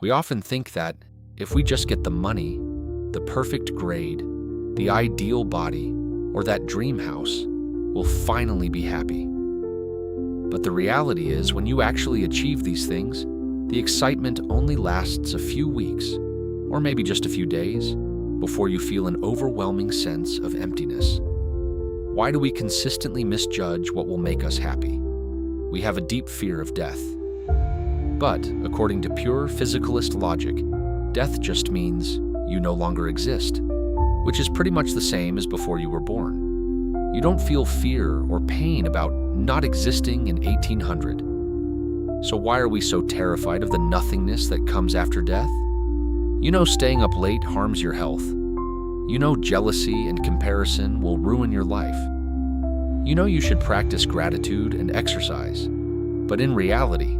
We often think that if we just get the money, the perfect grade, the ideal body, or that dream house, we'll finally be happy. But the reality is, when you actually achieve these things, the excitement only lasts a few weeks, or maybe just a few days, before you feel an overwhelming sense of emptiness. Why do we consistently misjudge what will make us happy? We have a deep fear of death. But, according to pure physicalist logic, death just means you no longer exist, which is pretty much the same as before you were born. You don't feel fear or pain about not existing in 1800. So why are we so terrified of the nothingness that comes after death? You know staying up late harms your health. You know jealousy and comparison will ruin your life. You know you should practice gratitude and exercise. But in reality,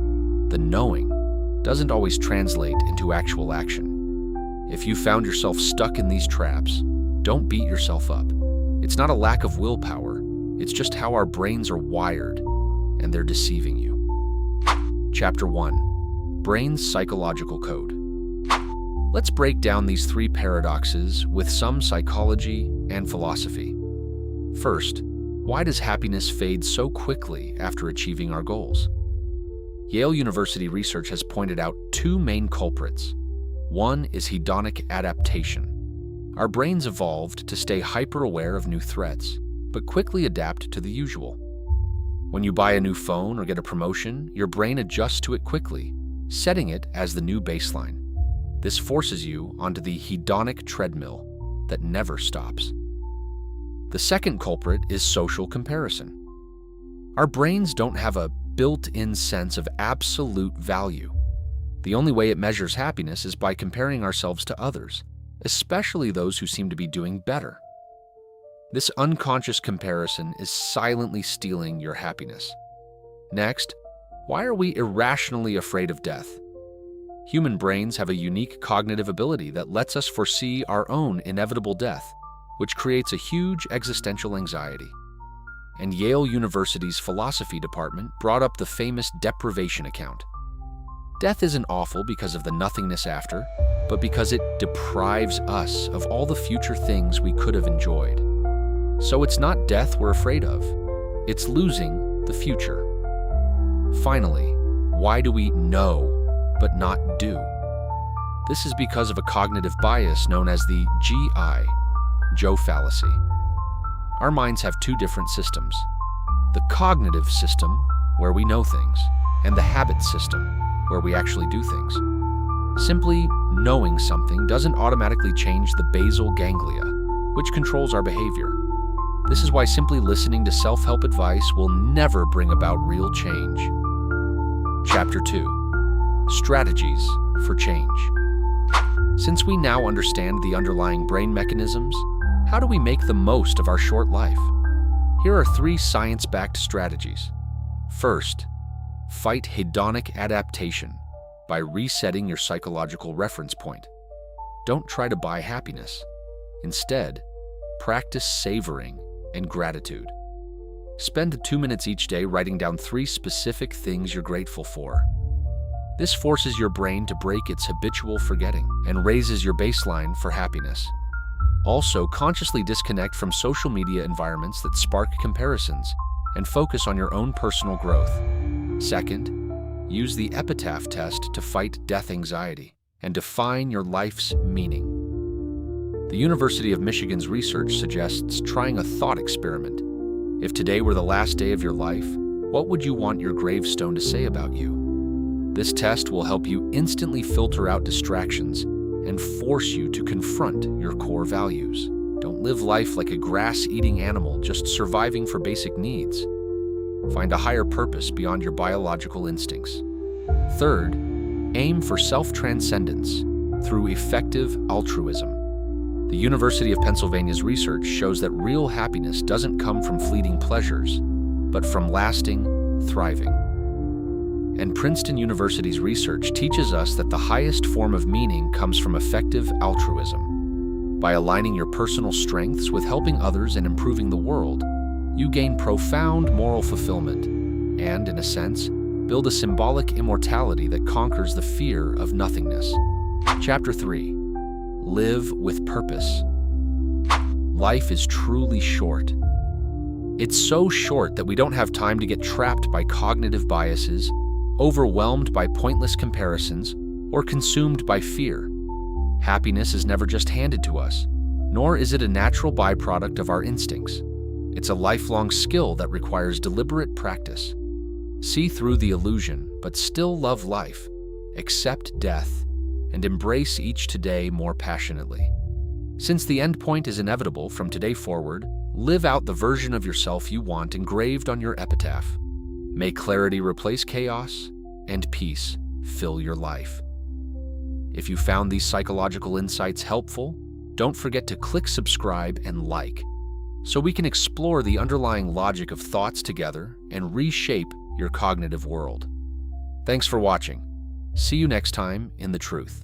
the knowing doesn't always translate into actual action. If you found yourself stuck in these traps, don't beat yourself up. It's not a lack of willpower, it's just how our brains are wired, and they're deceiving you. Chapter 1. Brain's Psychological Code. Let's break down these three paradoxes with some psychology and philosophy. First, why does happiness fade so quickly after achieving our goals? Yale University research has pointed out two main culprits. One is hedonic adaptation. Our brains evolved to stay hyper-aware of new threats, but quickly adapt to the usual. When you buy a new phone or get a promotion, your brain adjusts to it quickly, setting it as the new baseline. This forces you onto the hedonic treadmill that never stops. The second culprit is social comparison. Our brains don't have a built-in sense of absolute value. The only way it measures happiness is by comparing ourselves to others, especially those who seem to be doing better. This unconscious comparison is silently stealing your happiness. Next, why are we irrationally afraid of death? Human brains have a unique cognitive ability that lets us foresee our own inevitable death, which creates a huge existential anxiety. And Yale University's philosophy department brought up the famous deprivation account. Death isn't awful because of the nothingness after, but because it deprives us of all the future things we could have enjoyed. So it's not death we're afraid of, it's losing the future. Finally, why do we know but not do? This is because of a cognitive bias known as the Joe fallacy. Our minds have two different systems: the cognitive system, where we know things, and the habit system, where we actually do things. Simply knowing something doesn't automatically change the basal ganglia, which controls our behavior. This is why simply listening to self-help advice will never bring about real change. Chapter 2. Strategies for change. Since we now understand the underlying brain mechanisms, how do we make the most of our short life? Here are 3 science-backed strategies. First, fight hedonic adaptation by resetting your psychological reference point. Don't try to buy happiness. Instead, practice savoring and gratitude. Spend 2 minutes each day writing down 3 specific things you're grateful for. This forces your brain to break its habitual forgetting and raises your baseline for happiness. Also, consciously disconnect from social media environments that spark comparisons and focus on your own personal growth. Second, use the epitaph test to fight death anxiety and define your life's meaning. The University of Michigan's research suggests trying a thought experiment. If today were the last day of your life, what would you want your gravestone to say about you? This test will help you instantly filter out distractions and force you to confront your core values. Don't live life like a grass-eating animal just surviving for basic needs. Find a higher purpose beyond your biological instincts. Third, aim for self-transcendence through effective altruism. The University of Pennsylvania's research shows that real happiness doesn't come from fleeting pleasures, but from lasting thriving. And Princeton University's research teaches us that the highest form of meaning comes from effective altruism. By aligning your personal strengths with helping others and improving the world, you gain profound moral fulfillment and, in a sense, Build a symbolic immortality that conquers the fear of nothingness. Chapter 3. Live with purpose. Life is truly short. It's so short that we don't have time to get trapped by cognitive biases, overwhelmed by pointless comparisons, or consumed by fear. Happiness is never just handed to us, nor is it a natural byproduct of our instincts. It's a lifelong skill that requires deliberate practice. See through the illusion, but still love life, accept death, and embrace each today more passionately. Since the end point is inevitable from today forward, live out the version of yourself you want engraved on your epitaph. May clarity replace chaos, and peace fill your life. If you found these psychological insights helpful, don't forget to click subscribe and like, so we can explore the underlying logic of thoughts together and reshape your cognitive world. Thanks for watching. See you next time in The Truth.